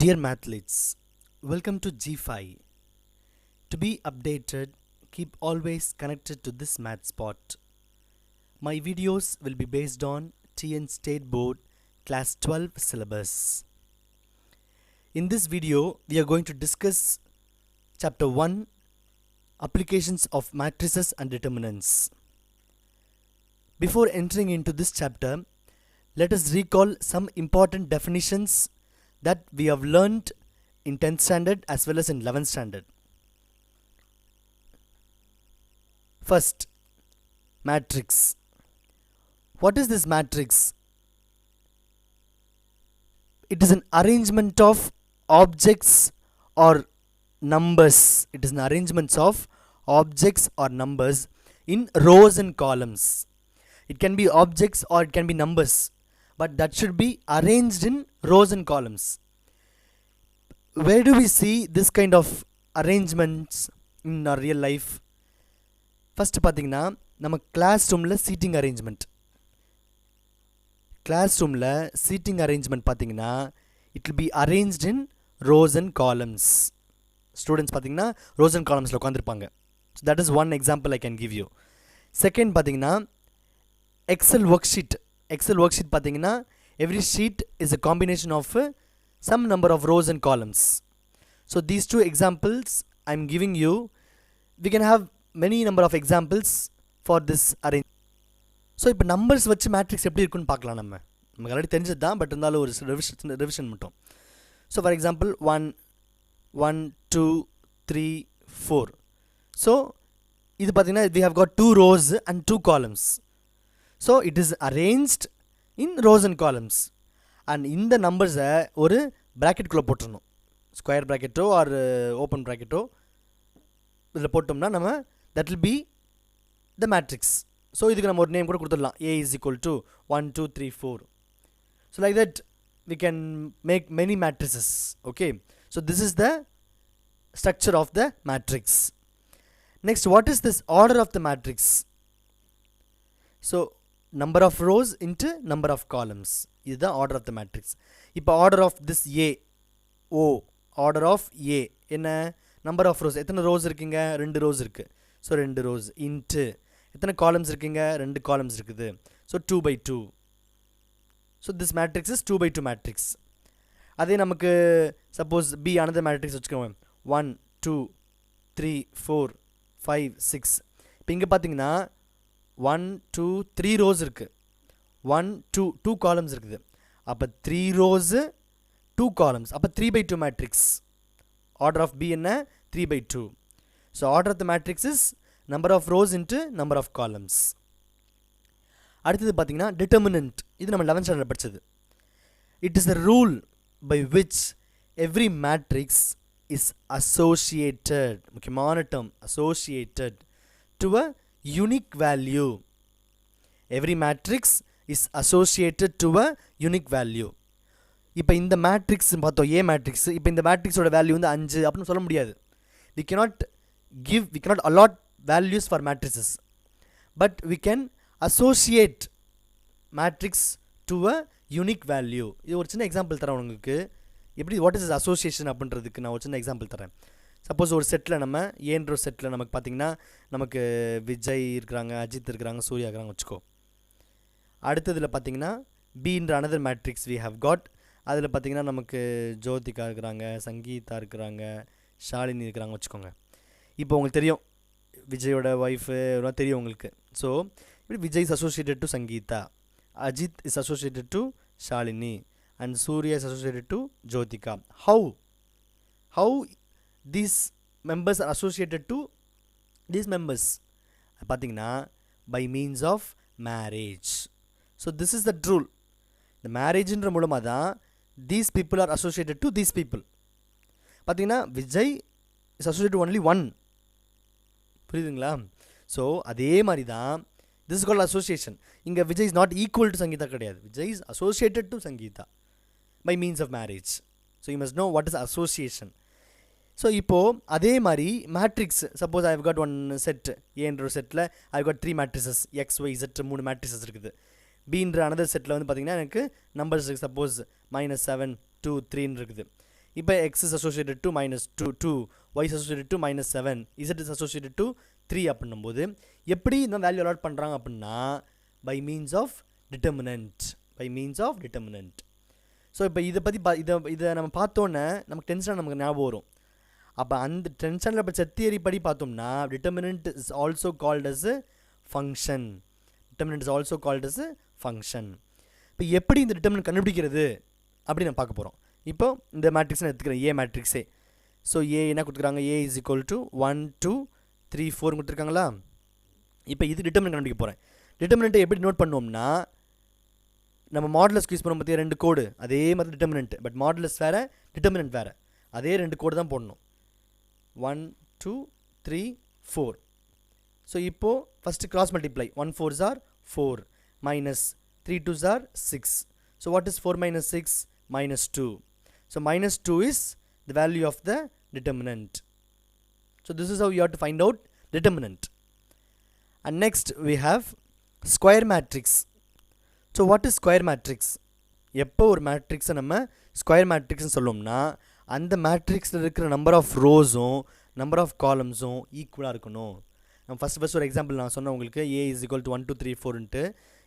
Dear mathletes, welcome to G5. To be updated, keep always connected to this math spot. My videos will be based on TN State Board Class 12 syllabus. In this video, we are going to discuss Chapter 1, Applications of Matrices and Determinants. Before entering into this chapter, let us recall some important definitions that we have learned in 10th standard as well as in 11th standard. First, matrix. What is this matrix? It is an arrangement of objects or numbers. It is an arrangement of objects or numbers in rows and columns. It can be objects or it can be numbers, but that should be arranged in rows and columns. Where do we see this kind of arrangements in our real life? First பார்த்தீங்கன்னா நம்ம class ரூமில் seating arrangement பார்த்தீங்கன்னா it will B arranged in rose and columns. Students பார்த்தீங்கன்னா rose and காலம்ஸில் உட்காந்துருப்பாங்க. So that is one example I can give you. Second பார்த்தீங்கன்னா XL work sheet பார்த்தீங்கன்னா every sheet is a combination of some number of rows and columns. So these two examples I am giving you. We can have many number of examples for this arrangement. So இப்போ numbers வச்சு matrix எப்படி இருக்குன்னு பார்க்கலாம். நமக்கு already தெரிஞ்சது தான், but இருந்தாலும் ஒரு ரிவிஷன் மட்டும். So for example 1 1 2 3 4. ஸோ இது பார்த்தீங்கன்னா we have got 2 rows and 2 columns. So it is arranged in rose and columns. And இந்த நம்பர்ஸை ஒரு ப்ராக்கெட்குள்ளே போட்டுடணும். ஸ்கொயர் ப்ராக்கெட்டோ ஆர் ஓப்பன் ப்ராக்கெட்டோ இதில் போட்டோம்னா நம்ம that will be the matrix. So இதுக்கு நம்ம ஒரு நேம் கூட கொடுத்துடலாம். A is equal to 1 2 3 4. So like that we can make many matrices. Okay, so this is the structure of the matrix. Next, what is this order of the matrix? So number of rows into number of columns. This is the order of the matrix. இப்போ order of this A O order of A என்ன number of rows. எத்தனை rows இருக்குங்க? 2 rows இருக்கு. So 2 rows into எத்தனை columns இருக்குங்க? 2 columns இருக்குது. So 2 by 2. So this matrix is 2 by 2 matrix. அதே நமக்கு சப்போஸ் B another மேட்ரிக்ஸ் வச்சுக்கோங்க. 1 2 3 4 5 6. இப்போ இங்கே பார்த்தீங்கன்னா 1 2 3 rows இருக்குது. 1 2 2 columns இருக்குது. அப்போ 3 rows 2 columns. அப்போ 3 by 2 matrix. Order of B என்ன? 3 by 2. So order of the matrix is number of rows into number of columns. அடுத்தது பார்த்தீங்கன்னா டிட்டர்மினன்ட். இது நம்ம 11th ஸ்டாண்டர்ட் படித்தது. It is the rule by which every matrix is associated. முக்கியமான term associated to a unique value. Every matrix is associated to a unique value. இப்போ இந்த matrix பார்த்தோம், A matrix. இப்போ இந்த மேட்ரிக்ஸோட வேல்யூ வந்து 5 அப்படின்னு சொல்ல முடியாது. we cannot allot values for matrices, but we can associate matrix to a unique value. இது ஒரு சின்ன எக்ஸாம்பிள் தரேன் உங்களுக்கு. எப்படி வாட் இஸ் அசோசியேஷன் அப்படின்றதுக்கு நான் ஒரு சின்ன எக்ஸாம்பிள் தரேன். சப்போஸ் ஒரு செட்டில் நம்ம ஏன்ற செட்டில் நமக்கு பார்த்திங்கன்னா நமக்கு விஜய் இருக்கிறாங்க, அஜித் இருக்கிறாங்க, சூர்யா இருக்கிறாங்க வச்சுக்கோ. அடுத்ததில் பார்த்திங்கன்னா பீன்ற another matrix we have got. அதில் பார்த்திங்கன்னா நமக்கு ஜோதிகா இருக்கிறாங்க, சங்கீதா இருக்கிறாங்க, ஷாலினி இருக்கிறாங்க வச்சுக்கோங்க. இப்போ உங்களுக்கு தெரியும் விஜயோட ஒய்ஃபு தெரியும் உங்களுக்கு. ஸோ இப்படி Vijay is associated to Sangeetha, Ajith is associated to Shalini and Suriya is associated to Jyothika. How these members are associated to these members பார்த்தீங்கன்னா by means of marriage. So this is the rule. இந்த மேரேஜின்ற மூலமாக தான் these people are associated to these people. பார்த்தீங்கன்னா Vijay is associate only one. புரியுதுங்களா? So அதே மாதிரி தான் திஸ் இஸ் கால்ட் அசோசியேஷன். இங்கே Vijay is not equal to Sangeetha கிடையாது. Vijay is associated to Sangeetha by means of marriage. So you must know what is association. So இப்போது அதே மாதிரி matrix suppose I have got one set. ஏன்ற ஒரு செட்டில் I have got 3 matrices XYZ 3 matrices இருக்குது. பீன்ற another settle வந்து பார்த்திங்கன்னா எனக்கு நம்பர்ஸ் இருக்குது. சப்போஸ் -7 2 3 இருக்குது. இப்போ x is associated to minus 2, y is associated to minus 7, z is associated to 3 அப்படின்னும்போது எப்படி இந்த வேல்யூ அலாட் பண்ணுறாங்க அப்படின்னா by means of determinant. So இப்போ இதை பற்றி இதை நம்ம பார்த்தோன்னே நமக்கு டென்ஷன் நமக்கு ஞாபகம் வரும். அப்போ அந்த டென்ஷனில் படித்த தியரி படி பார்த்தோம்னா determinant is also called as function. இப்போ எப்படி இந்த டிட்டர்மினன்ட் கண்டுபிடிக்கிறது அப்படி நம்ம பார்க்க போகிறோம். இப்போ இந்த மேட்ரிக்ஸ் நான் எடுத்துக்கிறேன், ஏ மேட்ரிக்ஸே. ஸோ ஏ என்ன கொடுத்துருக்காங்க, ஏ இஸ் ஈக்குவல் டு 1 2 3 4 கொடுத்துருக்காங்களா. இப்போ இது டிட்டர்மினன்ட் கண்டுபிடிக்க போகிறேன். டிட்டர்மினன்ட்டை எப்படி நோட் பண்ணுவோம்னா நம்ம மாடுலஸ் யூஸ் பண்ண பற்றிய 2 கோடு அதே மாதிரி டிட்டர்மினன்ட், பட் மாடுலஸ் வேறு டிட்டர்மினன்ட் வேறு, அதே 2 கோடு தான் போடணும். 1 2 3 4. ஸோ இப்போது first cross multiply. 1 4s are 4 minus 3 2s are 6. So what is 4 minus 6? minus 2. So minus 2 is the value of the determinant. So this is how you have to find out determinant. And next we have square matrix. So what is square matrix? எப்போ ஒரு மேட்ரிக்ஸை நம்ம square மேட்ரிக்ஸ்னு சொல்லோம்னா அந்த மேட்ரிக்ஸில் இருக்கிற number of ரோஸும் number of காலம்ஸும் ஈக்குவலாக இருக்கணும். நம்ம ஃபஸ்ட் ஒரு எக்ஸாம்பிள் நான் சொன்னேன் உங்களுக்கு, ஏ இஸ் ஈக்குவல் டு 1 2 3 4ன்ட்டு.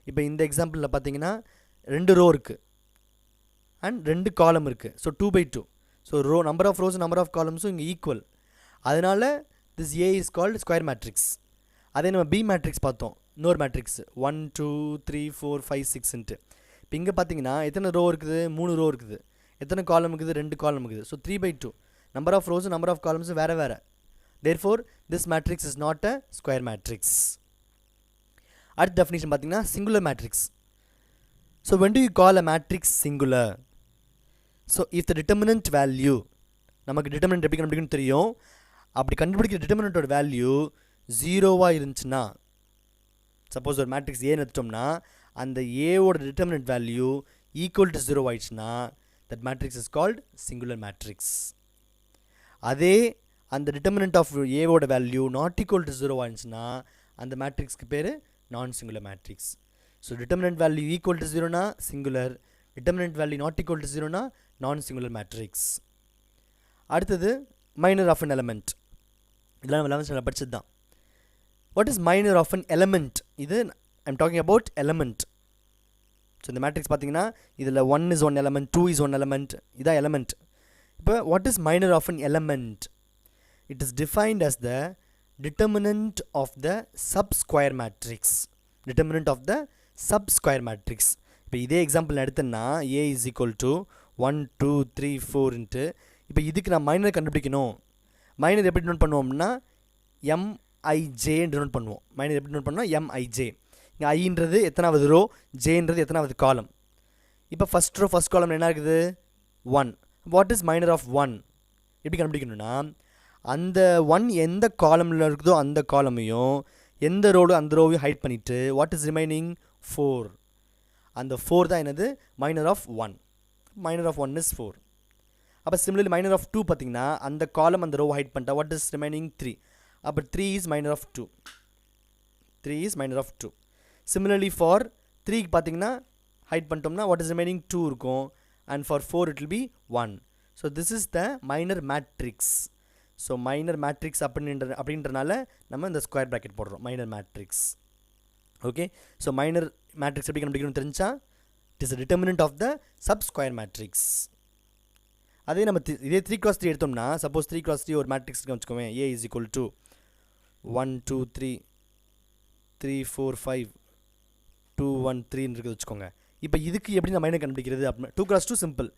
இப்போ இந்த எக்ஸாம்பிளில் பார்த்தீங்கன்னா 2 ரோ இருக்குது அண்ட் 2 காலம் இருக்குது. So 2/2. So number of rows number of காலம்ஸும் இங்கே ஈக்குவல். அதனால் this A is called square matrix. அதே நம்ம பி மேட்ரிக்ஸ் பார்த்தோம், இன்னொரு மேட்ரிக்ஸ் 1 2 3 4 5 6ன்ட்டு. இப்போ இங்கே பார்த்தீங்கன்னா எத்தனை ரோ இருக்குது, 3 ரோ இருக்குது. எத்தனை காலம் இருக்குது, 2 காலம் இருக்குது. ஸோ 3/2. நம்பர் ஆஃப் ரோஸும் நம்பர் ஆஃப் காலம்ஸும் வேறு வேறு. Therefore this matrix is not a square matrix. அடுத்த டெஃபினிஷன் பார்த்தீங்கன்னா singular matrix. So when do you call a matrix singular? So if the determinant value, நமக்கு டிட்டர்மினன்ட் எப்படி கண்டுபிடிக்கணும்னு தெரியும். அப்படி கண்டுபிடிக்கிற டிட்டர்மினன்ட்டோட வேல்யூ 0வாக இருந்துச்சுன்னா, சப்போஸ் ஒரு மேட்ரிக்ஸ் ஏன்னு எடுத்துட்டோம்னா அந்த ஏவோட டிட்டர்மினன்ட் வேல்யூ ஈக்குவல் டு 0 ஆயிடுச்சுன்னா that matrix is called singular matrix. அதே அந்த டிட்டர்மினன்ட் ஆஃப் ஏவோட வேல்யூ நாட் ஈக்குவல் டு 0 ஆயிடுச்சுன்னா அந்த மேட்ரிக்ஸ்க்கு பேர் non singular matrix. So determinant value equal to 0னா singular, determinant value not equal to 0னா நான் சிங்குலர் மேட்ரிக்ஸ். அடுத்தது மைனர் ஆஃப் அன் எலமெண்ட். இதெல்லாம் நம்ம 11th ஸ்டாண்டர்ட் படிச்சது தான். What is minor of an element? இது I'm talking about element. So இந்த matrix பார்த்தீங்கன்னா இதில் 1 is 1 element, 2 is 1 element, இதான் எலமெண்ட். இப்போ what is minor of an element? It is defined as the determinant of the sub square matrix. Determinant of the sub square matrix. இப்போ இதே example எடுத்தேன்னா A is equal to 1 2 3 4ன்ட்டு. இப்போ இதுக்கு நான் minor கண்டுபிடிக்கணும். மைனர் எப்படி நோட் பண்ணுவோம்னா MIJ நோட் பண்ணுவோம். மைனர் எப்படி நோட் பண்ணுவோம், MIJ. இங்கே ஐன்றது எத்தனாவது ரோ, ஜேன்றது எத்தனாவது காலம். இப்போ ஃபஸ்ட் ரோ ஃபஸ்ட் காலம் என்ன இருக்குது, 1. What is minor of 1? எப்படி கண்டுபிடிக்கணும்னா அந்த 1 எந்த காலமில் இருக்குதோ அந்த காலமையும் எந்த ரோடு அந்த ரோவையும் ஹைட் பண்ணிவிட்டு வாட் இஸ் ரிமைனிங் 4. அந்த 4 தான் என்னது minor of 1. Minor of 1 is 4. அப்போ சிமிலர்லி மைனர் ஆஃப் 2 பார்த்தீங்கன்னா அந்த காலம் அந்த ரோ ஹைட் பண்ணிட்டா வாட் இஸ் ரிமைனிங் 3. அப்போ 3 is minor of 2. 3 is minor of 2. Similarly for 3க்கு பார்த்தீங்கன்னா ஹைட் பண்ணிட்டோம்னா வாட் இஸ் ரிமைனிங் 2 இருக்கும். And for 4 it will be 1. So this is the minor matrix. So minor matrix அப்படின்றனால நம்ம இந்த square bracket போடுறோம், minor matrix. Okay, so minor matrix எப்படி கண்டுபிடிக்கணும்னு தெரிஞ்சா it is determinant of the sub square matrix. அதே நம்ம இதே 3x3 எடுத்தோம்னா சப்போஸ் 3x3 ஒரு மேட்ரிக்ஸ் வச்சுக்கோங்க, ஏ இஸ் ஈக்குவல் டு 1 2 3 3 4 5 2 1 3 இருக்குது வச்சுக்கோங்க. இப்போ இதுக்கு எப்படி நான் மைனர் கண்டுபிடிக்கிறது அப்படின்னா 2x2 சிம்பிள்.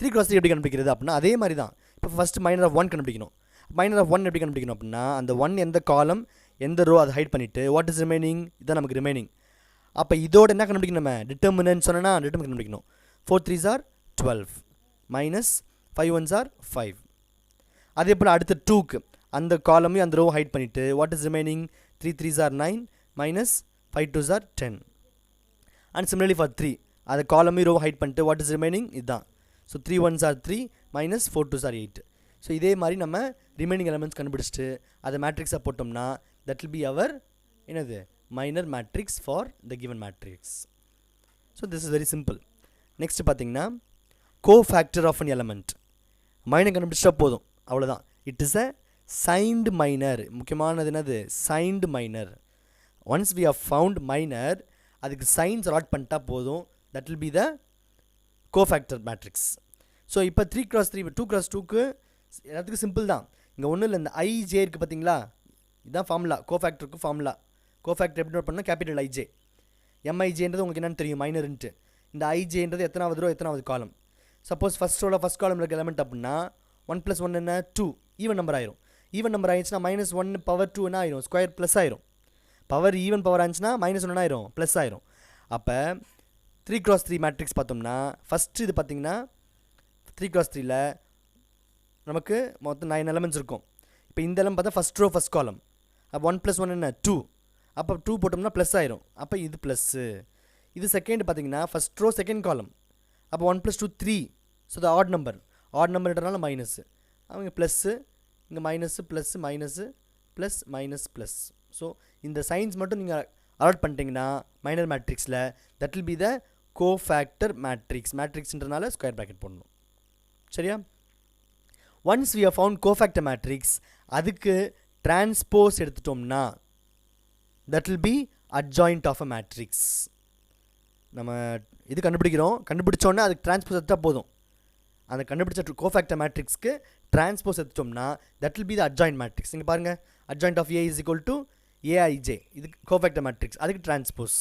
3x3 எப்படி கண்டுபிடிக்கிறது அப்படின்னா அதே மாதிரி தான். இப்போ ஃபஸ்ட்டு மைனர் ஆஃப் 1 கண்டுபிடிக்கணும். மைனர் ஆஃப் 1 எப்படி கண்டுபிடிக்கணும் அப்படின்னா அந்த 1 எந்த காலம் எந்த ரோ அதை ஹைட் பண்ணிவிட்டு வாட் இஸ் ரிமைனிங், இதான் நமக்கு ரிமைனிங். அப்போ இதோட என்ன கண்டுபிடிக்கணும், நம்ம டிட்டர்மினன்ட் சொன்னால் டிட்டர்மினன்ட் கண்டுபிடிக்கணும். 4 3s are 12 minus 5 1s are 5. அதே போல் அடுத்த 2க்கு அந்த காலமையும் அந்த ரோ ஹைட் பண்ணிவிட்டு what is remaining 3 3s are 9 minus 5 2s are 10. And similarly for 3 அதை காலமையும் ரோ ஹைட் பண்ணிட்டு வாட் இஸ் ரிமைனிங் இதுதான். So 3 1s are 3 minus 4 2s are 8. So இதே மாதிரி நம்ம ரிமைனிங் எலமெண்ட்ஸ் கண்டுபிடிச்சிட்டு அதை மேட்ரிக்ஸாக போட்டோம்னா தட் வில் பி அவர் என்னது minor matrix for the given matrix. So this is very simple. Next பார்த்தீங்கன்னா cofactor of an element. Minor கண்டுபிடிச்சா போதும், அவ்வளோதான். It is a signed minor. முக்கியமானது என்னது? Signed minor. Once we have found minor, அதுக்கு signs allot பண்ணிட்டா போதும். That will be the cofactor matrix. So இப்போ 3x3 2x2க்கு எல்லாத்துக்கும் சிம்பிள் தான். இங்கே ஒன்றும் இல்லை, இந்த ஐஜே இருக்குது பார்த்தீங்களா, இதுதான் ஃபார்முலா. கோஃபேக்டருக்கு ஃபார்முலா. கோஃபேக்டர் எப்படி நோட் பண்ணால் கேபிட்டல் ஐஜே. எம்ஐஜேன்றது உங்களுக்கு என்னென்னு தெரியும், மைனர்ன்ட்டு. இந்த ஐஜேன்றது எத்தனாவது ரோ எத்தனாவது காலம். சப்போஸ் ஃபஸ்ட் ரோவில் ஃபஸ்ட் காலம் இருக்க எலமெண்ட் அப்படின்னா 1 + 1 என்ன 2, ஈவன் நம்பர் ஆயிரும். ஈவன் நம்பர் ஆயிடுச்சுன்னா -1 பவர் 2 என்ன ஆயிரும், ஸ்கொயர் ப்ளஸ் ஆயிரும். பவர் ஈவன் பவர் ஆச்சுன்னா -1 ஆயிரும், ப்ளஸ் ஆயிரும். அப்போ 3x3 மேட்ரிக்ஸ் பார்த்தோம்னா ஃபஸ்ட்டு இது பார்த்தீங்கன்னா 3x3ல் நமக்கு மொத்தம் 9 எலமெண்ட்ஸ் இருக்கும். இப்போ இந்த எலமெண்ட் பார்த்தா ஃபஸ்ட் ரோ ஃபஸ்ட் காலம். அப்போ 1 + 1 என்ன 2. அப்போ 2 போட்டோம்னா ப்ளஸ் ஆயிரும். அப்போ இது ப்ளஸ்ஸு. இது செகண்ட் பார்த்தீங்கன்னா ஃபஸ்ட் ரோ செகண்ட் காலம். அப்போ 1 + 2 3. ஸோ அது ஆட் நம்பர். ஆட் நம்பர்ன்றனால மைனஸ்ஸு. அவங்க ப்ளஸ்ஸு, இங்கே minus plus minus plus minus plus. So இந்த சைன்ஸ் மட்டும் நீங்கள் அலாட் பண்ணிட்டீங்கன்னா மைனர் மேட்ரிக்ஸில் that will be the cofactor matrix. மேட்ரிக்ஸ்ன்றனால ஸ்கொயர் ப்ராக்கெட் போடணும். சரியா? Once we have found cofactor matrix, அதுக்கு டிரான்ஸ்போஸ் எடுத்துட்டோம்னா that will be adjoint of a matrix. நம்ம இது கண்டுபிடிச்சோன்னா அதுக்கு டிரான்ஸ்போஸ் எடுத்தால் போதும். அந்த கண்டுபிடிச்ச கோஃபேக்டர் மேட்ரிக்ஸ்க்கு டிரான்ஸ்போஸ் எடுத்துட்டோம்னா that will be the adjoint matrix. இங்கே பாருங்கள், adjoint of A is equal to A I J. இது கோஃபேக்டர் மேட்ரிக்ஸ், அதுக்கு டிரான்ஸ்போஸ்.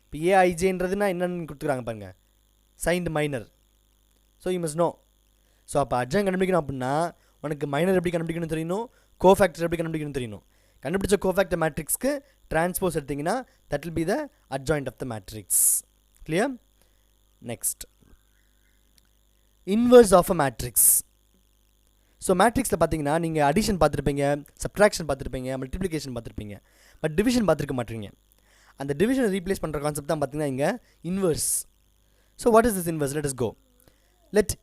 இப்போ ஏஐஜேன்றதுனா என்னென்னு கொடுத்துக்கிறாங்க பாருங்கள், signed minor. So you must know. So அப்போ அட்ஜாயிண்ட் கண்டுபிடிக்கணும் அப்படின்னா உனக்கு மைனர் எப்படி கண்டுபிடிக்கணும் தெரியணும், கோஃபேக்டர் எப்படி கண்டுபிடிக்கணும் தெரியணும். கண்டுபிடிச்ச கோஃபேக்டர் மேட்ரிக்ஸ்க்கு டிரான்ஸ்போஸ் எடுத்திங்கன்னா that will be the adjoint of the matrix. Clear? Next, inverse of a matrix. So மேட்ரிக்ஸில் பார்த்தீங்கன்னா நீங்கள் அடிஷன் பார்த்துருப்பீங்க, சப்ட்ராக்ஷன் பார்த்துருப்பீங்க, மல்டிப்ளிகேஷன் பார்த்துருப்பீங்க, பட் டிவிஷன் பார்த்துருக்க மாட்டீங்க. அந்த டிவிஷனை ரீப்ளேஸ் பண்ணுற கான்செப்ட் தான் பார்த்தீங்கன்னா இங்கே inverse. So what is this inverse? Let us go. Let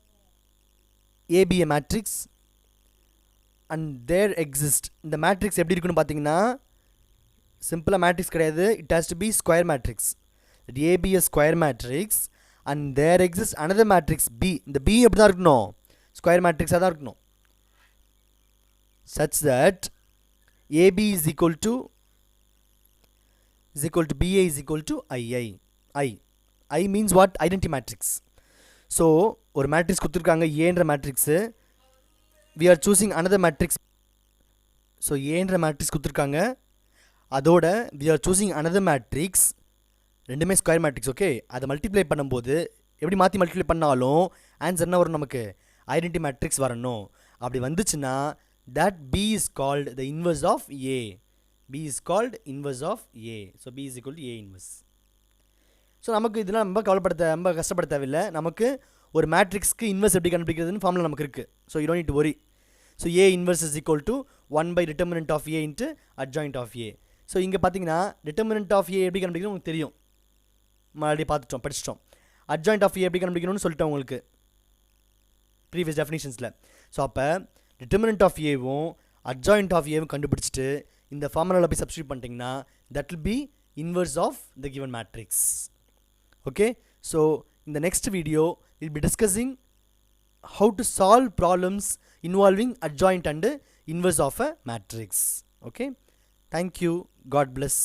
A be a matrix and there exist. இந்த மேட்ரிக்ஸ் எப்படி இருக்குன்னு பார்த்தீங்கன்னா சிம்பிளாக மேட்ரிக்ஸ் கிடையாது, it has to be square matrix. Let A be a square matrix and there exist another matrix B. இந்த B எப்படி தான் இருக்கணும், ஸ்கொயர் மேட்ரிக்ஸாக தான் இருக்கணும். such that AB is equal to BA is equal to II. I means what? Identity matrix. So ஒரு matrix கொடுத்துருக்காங்க ஏன்ற matrix, we are choosing another matrix. So ஏன்ற மேட்ரிக்ஸ் கொடுத்துருக்காங்க, அதோட we are choosing another matrix. ரெண்டுமே square matrix. Okay, அதை multiply பண்ணும்போது எப்படி மாற்றி மல்டிப்ளை பண்ணாலும் ஆன்சர் என்ன வரும், நமக்கு ஐடென்டி மேட்ரிக்ஸ் வரணும். அப்படி வந்துச்சுன்னா that B is called the inverse of A. B is called inverse of A. So B is equal to A inverse. So நமக்கு இதெல்லாம் ரொம்ப கஷ்டப்பட தேவையில்லை. நமக்கு ஒரு மேட்ரிக்ஸ்க்கு இன்வர்ஸ் எப்படி கண்டுபிடிக்கிறதுன்னு ஃபார்முலா நமக்கு இருக்குது. So you don't need to worry. So A inverse is equal to 1/determinant of A into adjoint of A. So இங்கே பார்த்தீங்கன்னா determinant of A எப்படி கண்டுபிடிக்கணும் உங்களுக்கு தெரியும், மறுபடியும் பார்த்துட்டோம், படிச்சிட்டோம். adjoint of A எப்படி கண்டுபிடிக்கணும்னு சொல்லிட்டோம் உங்களுக்கு ப்ரீவியஸ் டெஃபினிஷன்ஸில். ஸோ அப்போ determinant of Aவும் adjoint of Aவும் கண்டுபிடிச்சிட்டு இந்த ஃபார்முலாவில் போய் சப்ஸ்டிட்யூட் பண்ணிட்டீங்கன்னா that will be inverse of the given matrix. Okay, so in the next video we'll be discussing how to solve problems involving adjoint and inverse of a matrix. Okay, thank you, God bless.